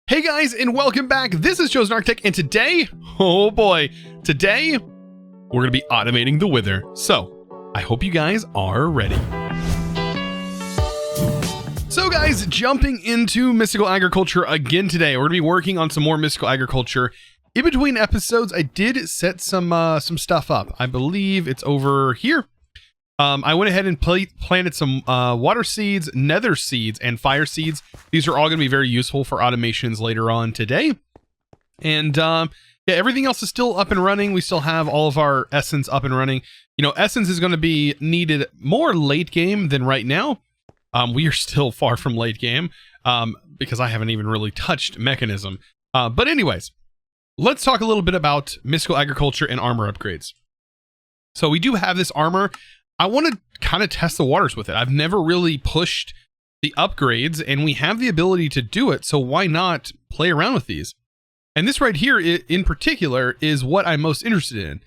Hey guys, and welcome back. This is Chosen Architect, and today, oh boy, today we're going to be automating the wither. So, I hope you guys are ready. So guys, jumping into mystical agriculture again today. We're going to be working on some more mystical agriculture. In between episodes, I did set some stuff up. I believe it's over here. I went ahead and planted some water seeds, nether seeds, and fire seeds. These are all going to be very useful for automations later on today. And yeah, everything else is still up and running. We still have all of our essence up and running. You know, essence is going to be needed more late game than right now. We are still far from late game because I haven't even really touched mechanism. But anyways, let's talk a little bit about mystical agriculture and armor upgrades. So we do have this armor. I want to kind of test the waters with it. I've never really pushed the upgrades, and we have the ability to do it, so why not play around with these? And this right here in particular is what I'm most interested in.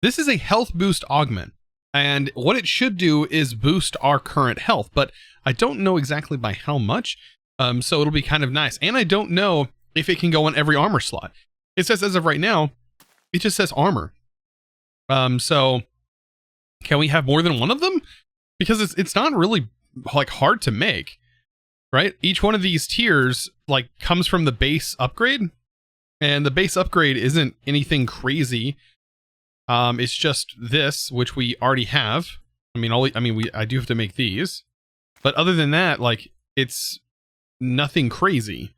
This is a health boost augment, and what it should do is boost our current health, but I don't know exactly by how much, so it'll be kind of nice. And I don't know if it can go on every armor slot. It says as of right now, it just says armor. So can we have more than one of them? Because it's not really like hard to make, right? Each one of these tiers like comes from the base upgrade, and the base upgrade isn't anything crazy. It's just this, which we already have. I do have to make these, but other than that, like it's nothing crazy.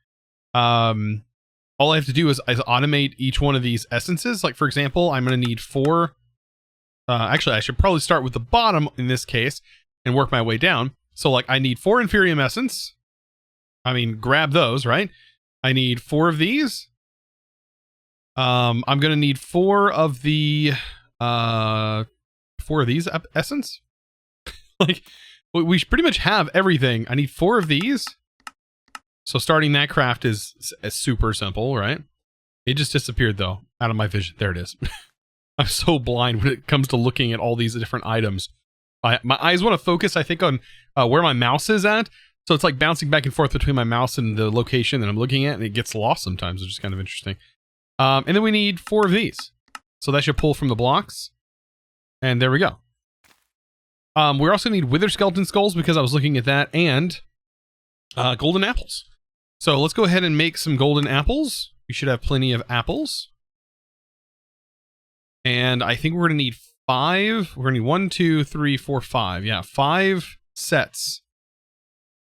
All I have to do is automate each one of these essences. Like for example, I'm going to need 4. Actually, I should probably start with the bottom in this case and work my way down. So like I need 4 Inferium Essence. Grab those, right? I need 4 of these. I'm going to need 4 of the, 4 of these Essence. Like we pretty much have everything. I need 4 of these. So starting that craft is super simple, right? It just disappeared though, out of my vision. There it is. I'm so blind when it comes to looking at all these different items. My eyes want to focus, I think, on where my mouse is at. So it's like bouncing back and forth between my mouse and the location that I'm looking at, and it gets lost sometimes, which is kind of interesting. And then we need 4 of these. So that should pull from the blocks. And there we go. We also need wither skeleton skulls because I was looking at that, and golden apples. So let's go ahead and make some golden apples. We should have plenty of apples. And I think we're going to need 5. We're going to need 1, 2, 3, 4, 5. Yeah, 5 sets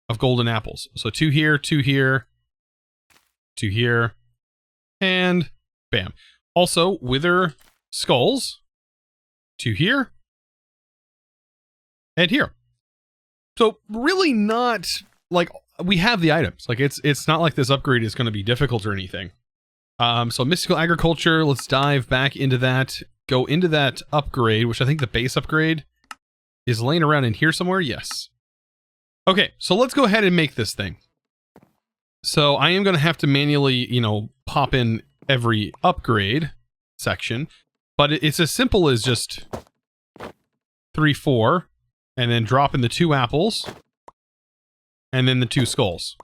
of golden apples. So 2 here, 2 here, 2 here, and bam. Also, wither skulls. 2 here, and here. So really not like we have the items. Like it's not like this upgrade is going to be difficult or anything. So mystical agriculture, let's dive back into that, go into that upgrade, which I think the base upgrade is laying around in here somewhere. Yes. Okay, so let's go ahead and make this thing. So I am going to have to manually, pop in every upgrade section, but it's as simple as just 3, 4, and then drop in the 2 apples, and then the 2 skulls.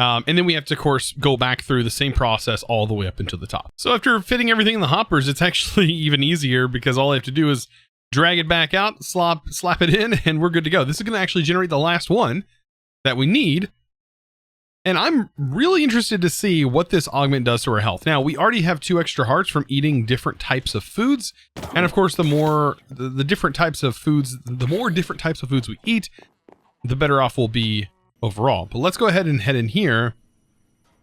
And then we have to, of course, go back through the same process all the way up into the top. So after fitting everything in the hoppers, it's actually even easier because all I have to do is drag it back out, slap it in, and we're good to go. This is going to actually generate the last one that we need. And I'm really interested to see what this augment does to our health. Now, we already have 2 extra hearts from eating different types of foods. And of course, the different types of foods, the more different types of foods we eat, the better off we'll be overall. But let's go ahead and head in here,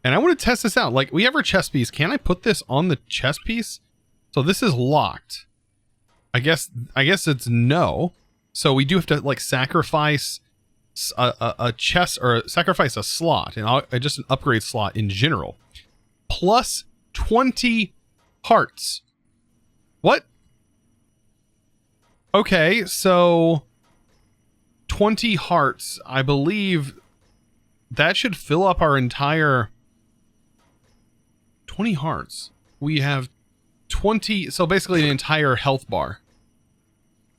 and I want to test this out. Like, we have our chest piece. Can I put this on the chest piece? So this is locked. I guess it's no. So we do have to like sacrifice a chest, or sacrifice a slot, and just an upgrade slot in general. Plus 20 hearts. What? Okay, so 20 hearts, I believe that should fill up our entire 20 hearts. We have 20, so basically an entire health bar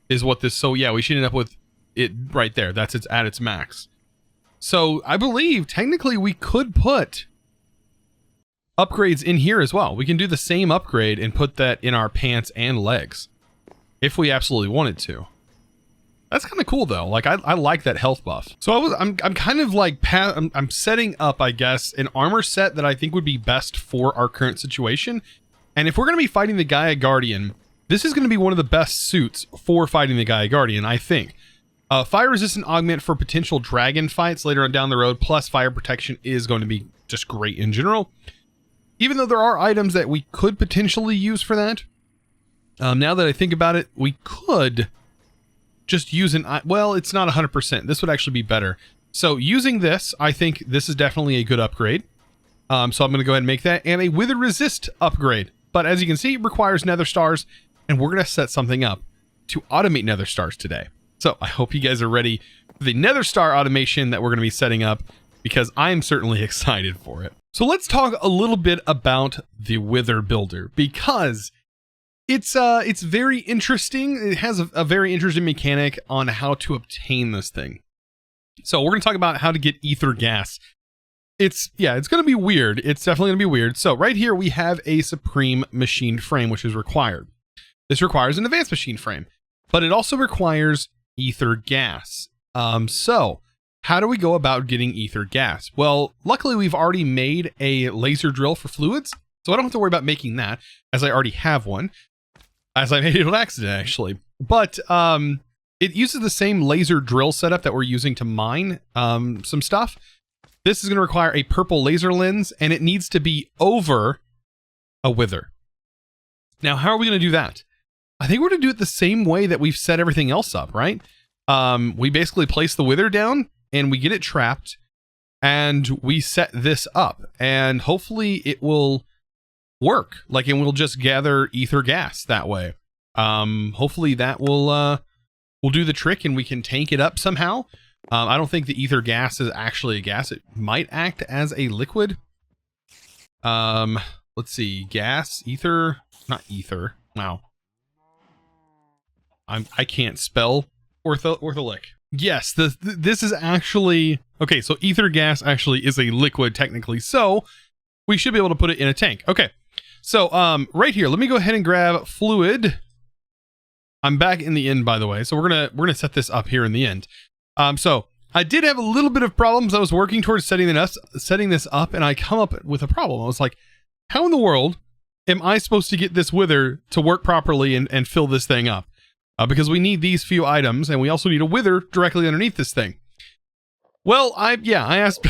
is what this, so yeah, we should end up with it right there. That's at its max. So I believe technically we could put upgrades in here as well. We can do the same upgrade and put that in our pants and legs if we absolutely wanted to. That's kind of cool though. Like I like that health buff. So I'm kind of like I'm setting up, I guess, an armor set that I think would be best for our current situation. And if we're going to be fighting the Gaia Guardian, this is going to be one of the best suits for fighting the Gaia Guardian, I think. Fire resistant augment for potential dragon fights later on down the road, plus fire protection is going to be just great in general. Even though there are items that we could potentially use for that. Now that I think about it, we could just use well, it's not 100%. This would actually be better. So using this, I think this is definitely a good upgrade. So I'm going to go ahead and make that, and a wither resist upgrade. But as you can see, it requires nether stars, and we're going to set something up to automate nether stars today. So I hope you guys are ready for the nether star automation that we're going to be setting up, because I'm certainly excited for it. So let's talk a little bit about the wither builder, because it's very interesting. It has a very interesting mechanic on how to obtain this thing. So we're going to talk about how to get ether gas. It's going to be weird. It's definitely going to be weird. So right here we have a supreme machined frame, which is required. This requires an advanced machined frame, but it also requires ether gas. So how do we go about getting ether gas? Well, luckily we've already made a laser drill for fluids, so I don't have to worry about making that, as I already have one. As I made it on accident, actually. But it uses the same laser drill setup that we're using to mine some stuff. This is going to require a purple laser lens, and it needs to be over a wither. Now, how are we going to do that? I think we're going to do it the same way that we've set everything else up, right? We basically place the wither down, and we get it trapped, and we set this up, and hopefully it will work, like, and we'll just gather ether gas that way. Hopefully that will do the trick, and we can tank it up somehow. I don't think the ether gas is actually a gas. It might act as a liquid. Let's see, gas, ether, not ether. Wow, I can't spell ortholic. Yes, this is actually okay. So ether gas actually is a liquid technically, so we should be able to put it in a tank. Okay. So, right here, let me go ahead and grab fluid. I'm back in the end, by the way. So we're gonna set this up here in the end. So I did have a little bit of problems. I was working towards setting this up, and I come up with a problem. I was like, how in the world am I supposed to get this wither to work properly and fill this thing up? Because we need these few items, and we also need a wither directly underneath this thing. Well, I asked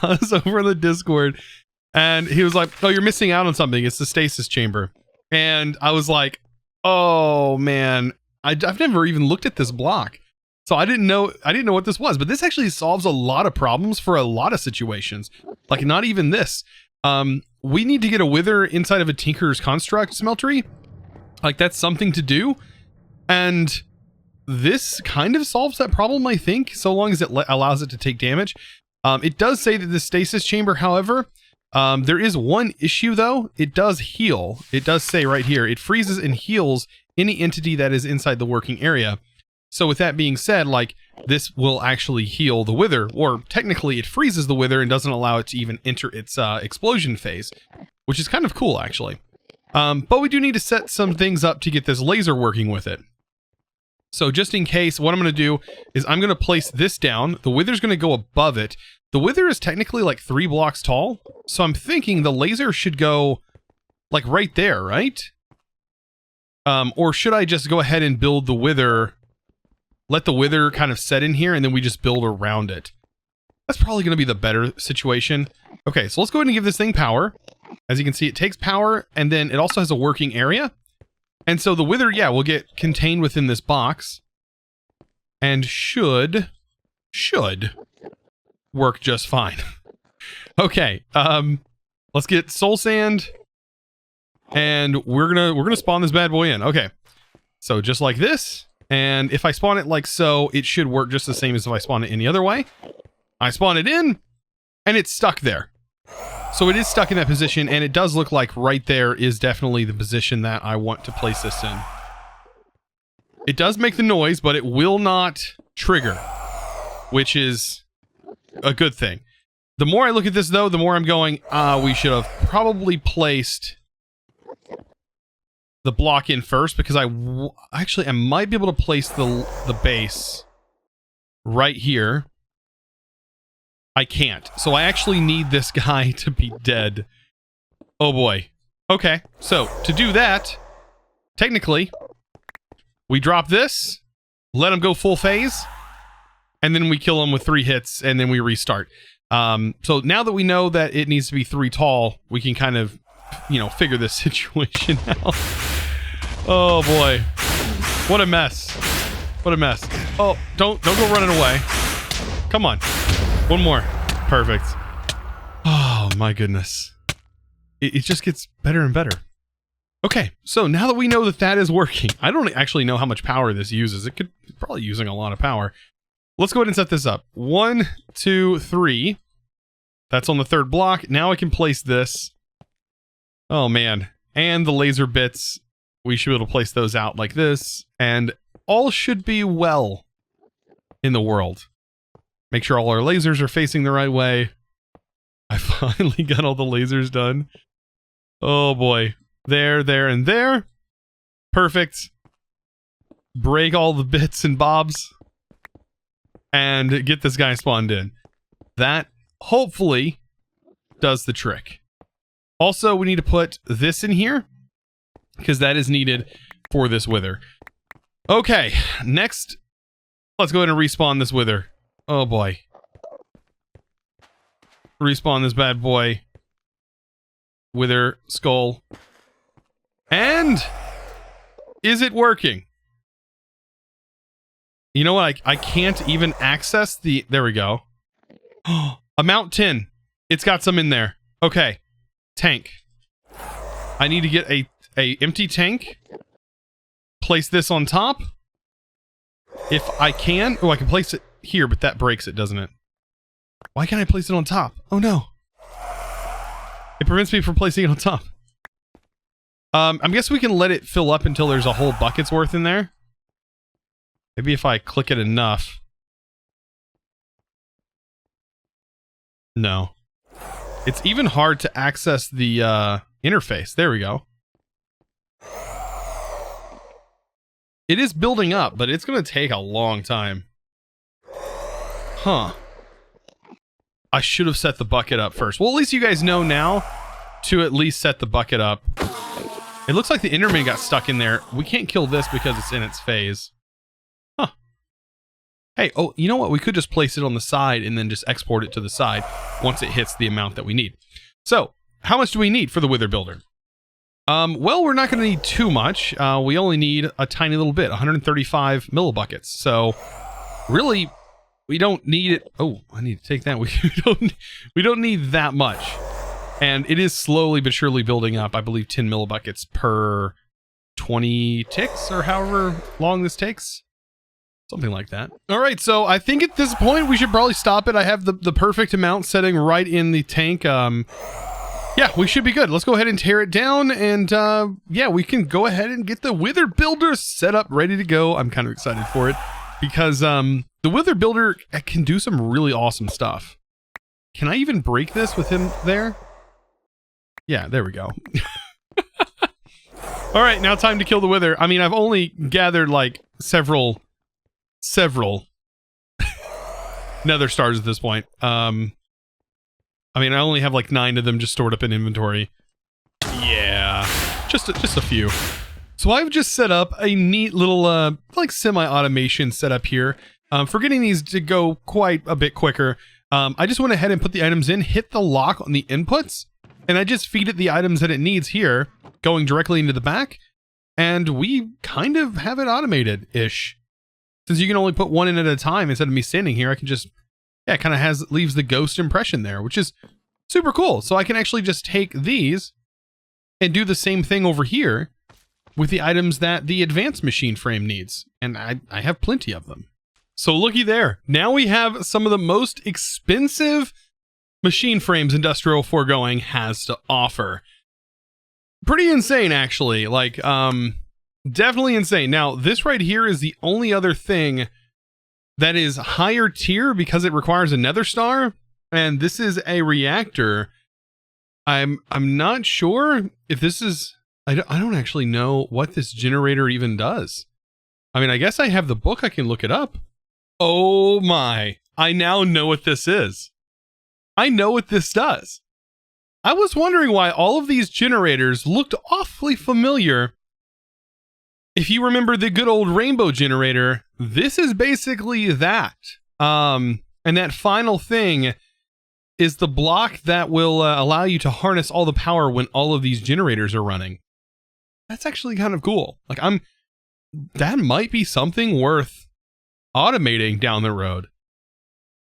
Buzz over in the Discord, and he was like, oh, you're missing out on something. It's the stasis chamber. And I was like, oh man, I've never even looked at this block. So I didn't know what this was, but this actually solves a lot of problems for a lot of situations. Like, not even this. We need to get a wither inside of a Tinker's Construct smeltery. Like, that's something to do. And this kind of solves that problem, I think, so long as it allows it to take damage. It does say that the stasis chamber, however, there is one issue though. It does heal. It does say right here, it freezes and heals any entity that is inside the working area. So with that being said, like, this will actually heal the wither, or technically it freezes the wither and doesn't allow it to even enter its explosion phase, which is kind of cool actually. But we do need to set some things up to get this laser working with it. So just in case, what I'm going to do is I'm going to place this down. The wither's going to go above it. The wither is technically like 3 blocks tall. So I'm thinking the laser should go like right there, right? Or should I just go ahead and build the wither, let the wither kind of set in here, and then we just build around it? That's probably going to be the better situation. Okay, so let's go ahead and give this thing power. As you can see, it takes power, and then it also has a working area. And so the wither, yeah, will get contained within this box and should work just fine. Okay, let's get soul sand, and we're gonna spawn this bad boy in. Okay, so just like this, and if I spawn it like so, it should work just the same as if I spawn it any other way. I spawn it in, and it's stuck there. So it is stuck in that position, and it does look like right there is definitely the position that I want to place this in. It does make the noise, but it will not trigger, which is a good thing. The more I look at this, though, the more I'm going, we should have probably placed the block in first, because actually, I might be able to place the base right here. I can't. So I actually need this guy to be dead. Oh boy. Okay, so to do that, technically, we drop this, let him go full phase, and then we kill him with 3 hits, and then we restart. So now that we know that it needs to be 3 tall, we can kind of, you know, figure this situation out. Oh boy. What a mess. What a mess. Oh, don't go running away. Come on. One more. Perfect. Oh my goodness. It just gets better and better. Okay, so now that we know that that is working, I don't actually know how much power this uses. It could probably using a lot of power. Let's go ahead and set this up. 1, 2, 3. That's on the 3rd block. Now I can place this. Oh man. And the laser bits. We should be able to place those out like this. And all should be well in the world. Make sure all our lasers are facing the right way. I finally got all the lasers done. Oh boy. There, and there. Perfect. Break all the bits and bobs. And get this guy spawned in. That, hopefully, does the trick. Also, we need to put this in here, because that is needed for this wither. Okay, next, let's go ahead and respawn this wither. Oh boy. Respawn this bad boy. Wither skull. And is it working? You know what? I can't even access the... There we go. Amount 10. It's got some in there. Okay. Tank. I need to get a empty tank. Place this on top. If I can... Oh, I can place it here, but that breaks it, doesn't it? Why can't I place it on top? Oh, no. It prevents me from placing it on top. I guess we can let it fill up until there's a whole bucket's worth in there. Maybe if I click it enough. No. It's even hard to access the interface. There we go. It is building up, but it's going to take a long time. Huh. I should have set the bucket up first. Well, at least you guys know now to at least set the bucket up. It looks like the Enderman got stuck in there. We can't kill this because it's in its phase. Huh. Hey, oh, you know what? We could just place it on the side and then just export it to the side once it hits the amount that we need. So, how much do we need for the Wither Builder? Well, we're not going to need too much. We only need a tiny little bit, 135 millibuckets. So, really, we don't need it. Oh, I need to take that. We don't need that much. And it is slowly but surely building up. I believe 10 millibuckets per 20 ticks, or however long this takes. Something like that. All right, so I think at this point we should probably stop it. I have the perfect amount setting right in the tank. Yeah, we should be good. Let's go ahead and tear it down, and yeah, we can go ahead and get the Wither Builder set up, ready to go. I'm kind of excited for it because the Wither Builder can do some really awesome stuff. Can I even break this with him there? Yeah, there we go. All right, now time to kill the Wither. I mean, I've only gathered like several nether stars at this point. I mean, I only have like 9 of them just stored up in inventory. Yeah, just a few. So I've just set up a neat little like semi-automation setup here for getting these to go quite a bit quicker. I just went ahead and put the items in, hit the lock on the inputs, and I just feed it the items that it needs here, going directly into the back, and we kind of have it automated-ish. Since you can only put one in at a time instead of me standing here, I can just, yeah, it kind of leaves the ghost impression there, which is super cool. So I can actually just take these and do the same thing over here with the items that the advanced machine frame needs. And I have plenty of them. So looky there. Now we have some of the most expensive machine frames Industrial Foregoing has to offer. Pretty insane, actually. Like, definitely insane. Now, this right here is the only other thing that is higher tier because it requires a nether star. And this is a reactor. I'm not sure if this is, I don't actually know what this generator even does. I mean, I guess I have the book, I can look it up. Oh my, I now know what this is. I know what this does. I was wondering why all of these generators looked awfully familiar. If you remember the good old rainbow generator, this is basically that. And that final thing is the block that will allow you to harness all the power when all of these generators are running. That's actually kind of cool. Like that might be something worth automating down the road.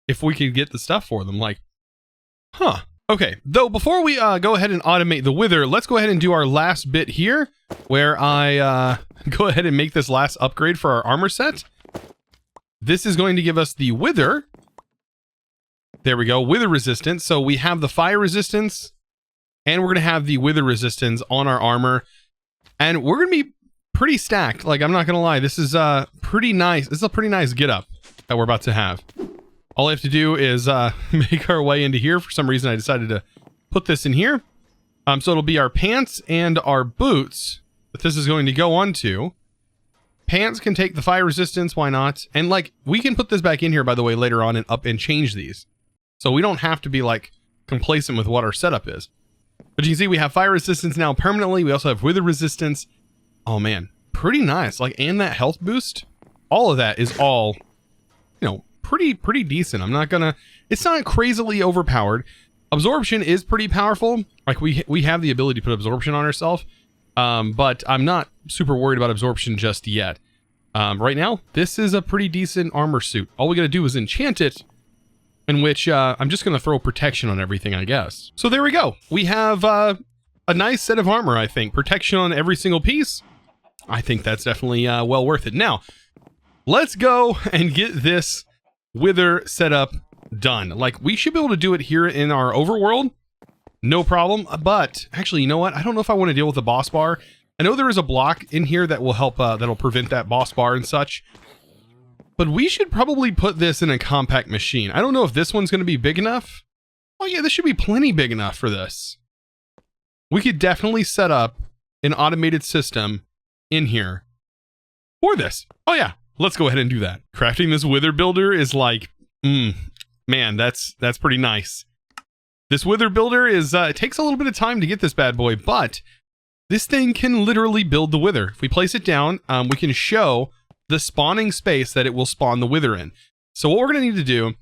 If we could get the stuff for them, like, huh. Okay, though before we go ahead and automate the wither, let's go ahead and do our last bit here, where I go ahead and make this last upgrade for our armor set. This is going to give us the wither. There we go, wither resistance. So we have the fire resistance, and we're going to have the wither resistance on our armor. And we're going to be pretty stacked. Like, I'm not going to lie, this is pretty nice. This is a pretty nice get up that we're about to have. All I have to do is make our way into here. For some reason, I decided to put this in here. So it'll be our pants and our boots that this is going to go onto. Pants can take the fire resistance, why not? And like, we can put this back in here, by the way, later on and up and change these. So we don't have to be like complacent with what our setup is. But you can see we have fire resistance now permanently. We also have wither resistance. Oh man, pretty nice. Like, and that health boost, all of that is all, you know, pretty decent. I'm not gonna, it's not crazily overpowered. Absorption is pretty powerful. Like we have the ability to put absorption on ourselves. But I'm not super worried about absorption just yet. Right now, this is a pretty decent armor suit. All we gotta do is enchant it, in which I'm just gonna throw protection on everything, I guess. So there we go. We have a nice set of armor, I think. Protection on every single piece. I think that's definitely well worth it. Now, let's go and get this wither setup done. Like, we should be able to do it here in our overworld. No problem. But actually, you know what? I don't know if I want to deal with the boss bar. I know there is a block in here that will help, that'll prevent that boss bar and such. But we should probably put this in a compact machine. I don't know if this one's going to be big enough. Oh yeah, this should be plenty big enough for this. We could definitely set up an automated system in here for this. Oh yeah, let's go ahead and do that. Crafting this wither builder is like, man, that's pretty nice. This wither builder is, it takes a little bit of time to get this bad boy, but this thing can literally build the wither. If we place it down, we can show the spawning space that it will spawn the wither in. So what we're going to need to do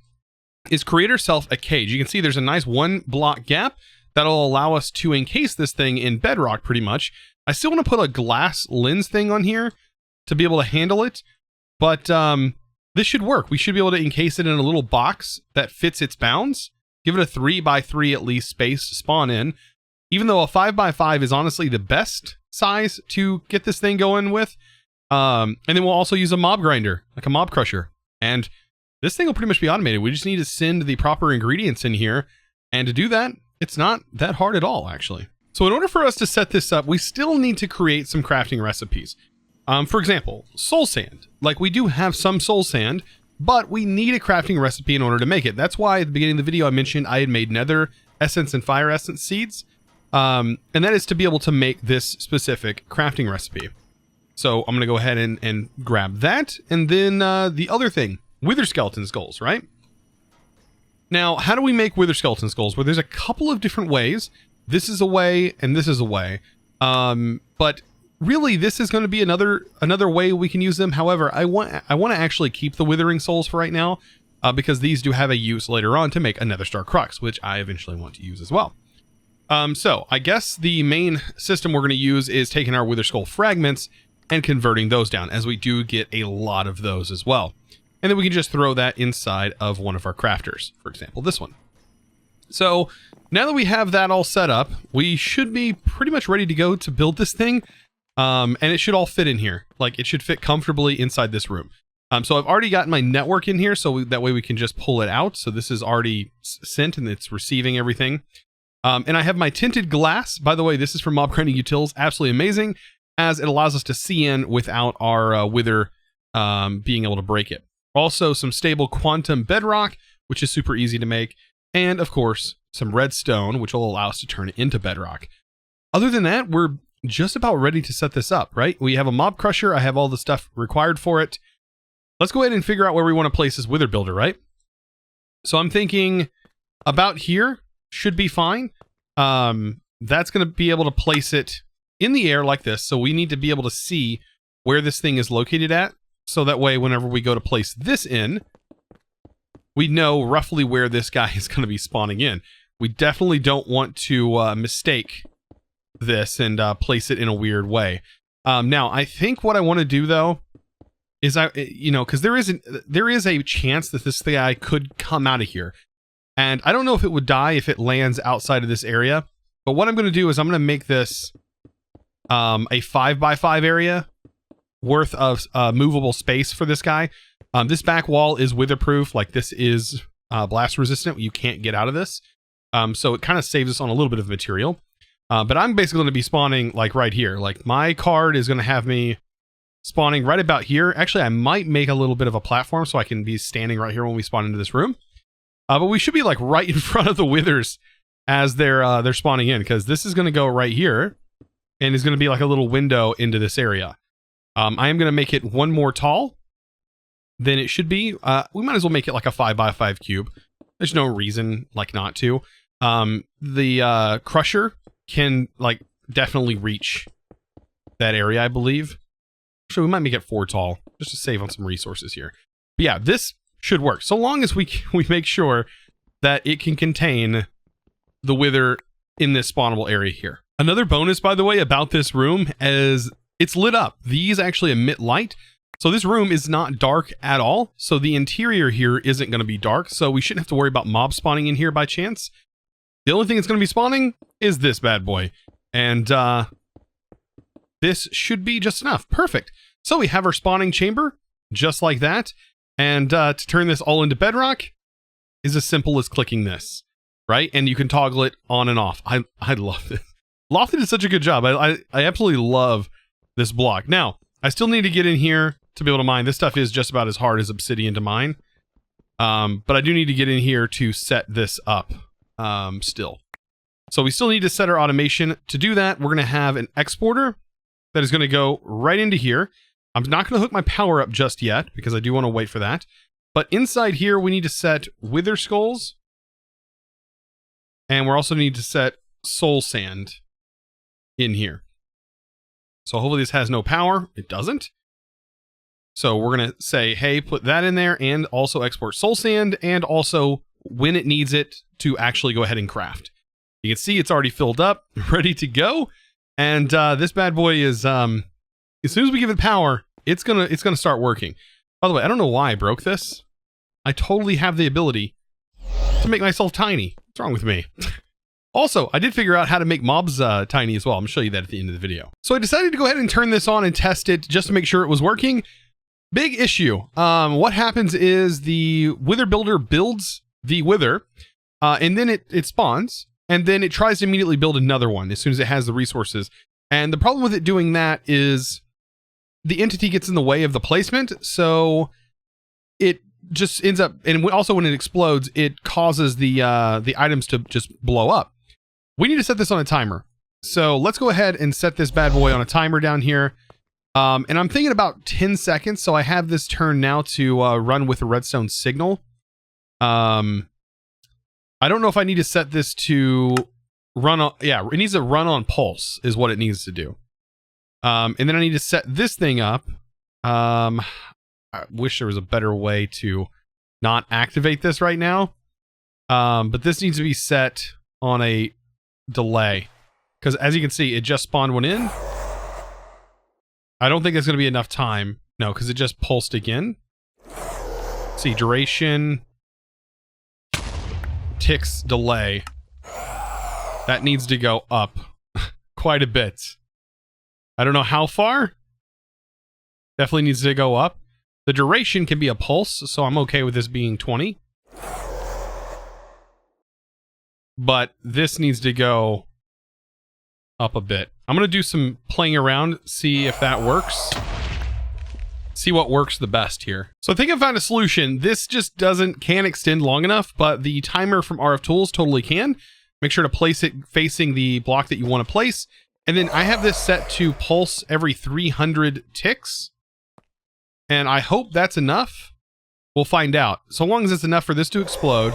is create ourselves a cage. You can see there's a nice 1 block gap that'll allow us to encase this thing in bedrock pretty much. I still want to put a glass lens thing on here to be able to handle it, but this should work. We should be able to encase it in a little box that fits its bounds. Give it a 3x3 at least space to spawn in, even though a 5x5 is honestly the best size to get this thing going with. And then we'll also use a mob grinder, like a mob crusher. And this thing will pretty much be automated. We just need to send the proper ingredients in here. And to do that, it's not that hard at all, actually. So in order for us to set this up, we still need to create some crafting recipes. For example, soul sand. Like, we do have some soul sand, but we need a crafting recipe in order to make it. That's why at the beginning of the video I mentioned I had made nether essence and fire essence seeds. And that is to be able to make this specific crafting recipe. So I'm going to go ahead and grab that. And then the other thing, wither skeleton skulls, right? Now, how do we make wither skeleton skulls? Well, there's a couple of different ways. This is a way, and this is a way. But really, this is going to be another way we can use them. However, I want to actually keep the withering souls for right now, because these do have a use later on to make a nether star crux, which I eventually want to use as well. So I guess the main system we're going to use is taking our wither skull fragments and converting those down, as we do get a lot of those as well. And then we can just throw that inside of one of our crafters, for example, this one. So now that we have that all set up, we should be pretty much ready to go to build this thing. And it should all fit in here. Like, it should fit comfortably inside this room. So I've already got my network in here, so that way we can just pull it out. So this is already sent and it's receiving everything. And I have my tinted glass. By the way, this is from Mob Grinding Utils. Absolutely amazing, as it allows us to see in without our wither being able to break it. Also, some stable quantum bedrock, which is super easy to make. and of course, some redstone, which will allow us to turn it into bedrock. Other than that, we're just about ready to set this up, right? We have a mob crusher. I have all the stuff required for it. Let's go ahead and figure out where we want to place this wither builder, right? So I'm thinking about here should be fine. That's going to be able to place it in the air like this. So we need to be able to see where this thing is located at. So that way, whenever we go to place this in, we know roughly where this guy is going to be spawning in. We definitely don't want to mistake this and place it in a weird way. Now, I think what I want to do though is because there is a chance that this guy could come out of here, and I don't know if it would die if it lands outside of this area. But what I'm going to do is I'm going to make this a 5x5 area worth of movable space for this guy. This back wall is witherproof, like this is blast resistant. You can't get out of this, so it kind of saves us on a little bit of material. But I'm basically going to be spawning like right here. Like my card is going to have me spawning right about here. Actually, I might make a little bit of a platform so I can be standing right here when we spawn into this room. But we should be like right in front of the withers as they're spawning in, because this is going to go right here and is going to be like a little window into this area. I am going to make it one more tall than it should be. We might as well make it like a 5x5 cube. There's no reason like not to. The crusher can like definitely reach that area, I believe. So we might make it 4 tall just to save on some resources here. But yeah, this should work so long as we make sure that it can contain the wither in this spawnable area here. Another bonus, by the way, about this room is it's lit up. These actually emit light. So this room is not dark at all. So the interior here isn't going to be dark. So we shouldn't have to worry about mobs spawning in here by chance. The only thing that's going to be spawning is this bad boy. And this should be just enough. Perfect. So we have our spawning chamber just like that. And to turn this all into bedrock is as simple as clicking this, right? And you can toggle it on and off. I love this. Lofted did such a good job. I absolutely love this block. Now, I still need to get in here to be able to mine. This stuff is just about as hard as obsidian to mine. But I do need to get in here to set this up still. So we still need to set our automation. To do that, we're going to have an exporter that is going to go right into here. I'm not going to hook my power up just yet because I do want to wait for that. But inside here, we need to set wither skulls. And we're also need to set soul sand in here. So hopefully this has no power. It doesn't. So we're going to say, hey, put that in there and also export soul sand, and also when it needs it to actually go ahead and craft. You can see it's already filled up, ready to go. And this bad boy is, as soon as we give it power, it's gonna start working. By the way, I don't know why I broke this. I totally have the ability to make myself tiny. What's wrong with me? Also, I did figure out how to make mobs tiny as well. I'm gonna show you that at the end of the video. So I decided to go ahead and turn this on and test it just to make sure it was working. Big issue. What happens is the wither builder builds the wither, and then it spawns, and then it tries to immediately build another one as soon as it has the resources. And the problem with it doing that is the entity gets in the way of the placement, so it just ends up, and also when it explodes, it causes the items to just blow up. We need to set this on a timer. So let's go ahead and set this bad boy on a timer down here. And I'm thinking about 10 seconds, so I have this turned now to run with a redstone signal. I don't know if I need to set this to run on, yeah, it needs to run on pulse is what it needs to do. And then I need to set this thing up. I wish there was a better way to not activate this right now. But this needs to be set on a delay, because as you can see, it just spawned one in. I don't think it's going to be enough time. No, because it just pulsed again. Let's see, duration, ticks, delay. That needs to go up quite a bit. I don't know how far. Definitely needs to go up. The duration can be a pulse, so I'm okay with this being 20. But this needs to go up a bit. I'm going to do some playing around, see if that works. see what works the best here. So I think I found a solution. This just can't extend long enough, but the timer from RF Tools totally can. Make sure to place it facing the block that you want to place. And then I have this set to pulse every 300 ticks. And I hope that's enough. We'll find out. So long as it's enough for this to explode,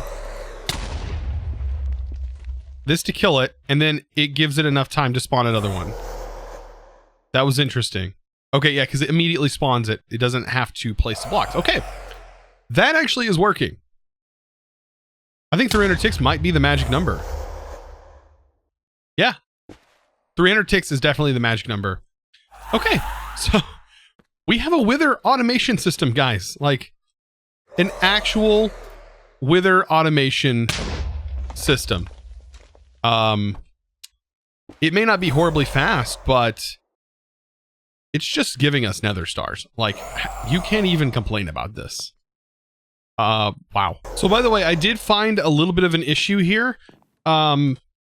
this to kill it, and then it gives it enough time to spawn another one. That was interesting. Okay, yeah, because it immediately spawns it. It doesn't have to place the blocks. Okay. That actually is working. I think 300 ticks might be the magic number. Yeah. 300 ticks is definitely the magic number. Okay, so we have a wither automation system, guys. Like, an actual wither automation system. It may not be horribly fast, but it's just giving us nether stars. Like, you can't even complain about this. Wow. So by the way, I did find a little bit of an issue here.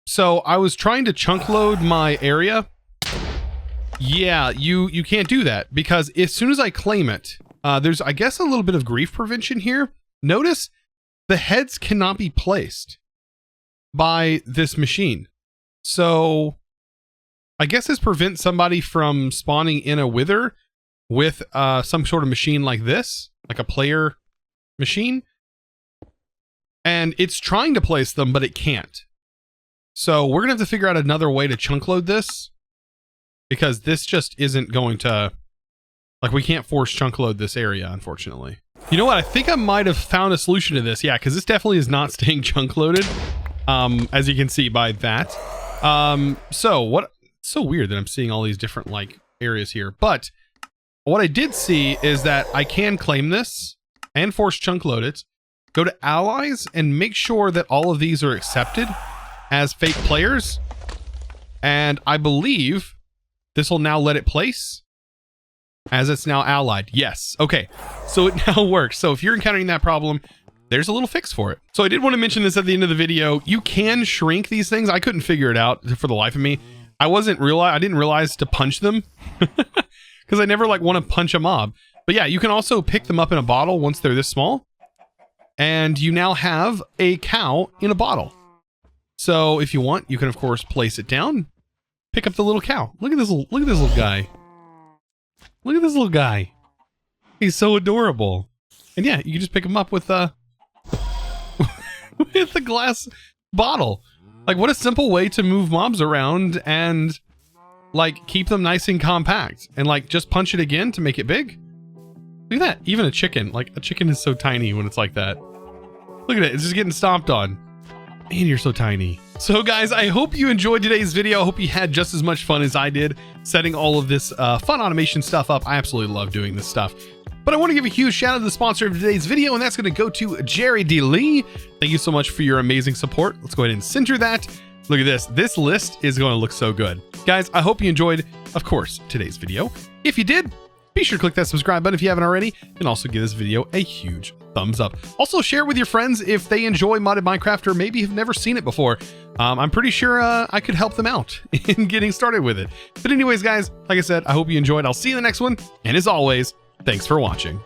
So I was trying to chunk load my area. Yeah, you can't do that because as soon as I claim it, there's, I guess, a little bit of grief prevention here. Notice the heads cannot be placed by this machine. So I guess this prevents somebody from spawning in a wither with some sort of machine like this, like a player machine. And it's trying to place them, but it can't. So we're gonna have to figure out another way to chunk load this, because this just isn't going to, like, we can't force chunk load this area, unfortunately. You know what? I think I might have found a solution to this. Yeah, because this definitely is not staying chunk loaded, as you can see by that. So what? It's so weird that I'm seeing all these different like areas here. But what I did see is that I can claim this and force chunk load it. Go to allies and make sure that all of these are accepted as fake players. And I believe this will now let it place as it's now allied. Yes. Okay. So it now works. So if you're encountering that problem, there's a little fix for it. So I did want to mention this at the end of the video. You can shrink these things. I couldn't figure it out for the life of me. I didn't realize to punch them because I never like want to punch a mob. But yeah, you can also pick them up in a bottle once they're this small. And you now have a cow in a bottle. So if you want, you can of course place it down, pick up the little cow. Look at this little guy. Look at this little guy. He's so adorable. And yeah, you can just pick him up with with the glass bottle. Like, what a simple way to move mobs around and like keep them nice and compact, and like just punch it again to make it big. Look at that. Even a chicken, like a chicken is so tiny when it's like that. Look at it. It's just getting stomped on. Man, you're so tiny. So guys, I hope you enjoyed today's video. I hope you had just as much fun as I did setting all of this fun automation stuff up. I absolutely love doing this stuff. But I want to give a huge shout out to the sponsor of today's video, and that's going to go to Jerry D. Lee. Thank you so much for your amazing support. Let's go ahead and center that. Look at this. This list is going to look so good. Guys, I hope you enjoyed, of course, today's video. If you did, be sure to click that subscribe button if you haven't already, and also give this video a huge thumbs up. Also, share with your friends if they enjoy modded Minecraft or maybe have never seen it before. I'm pretty sure I could help them out in getting started with it. But anyways, guys, like I said, I hope you enjoyed. I'll see you in the next one. And as always, thanks for watching.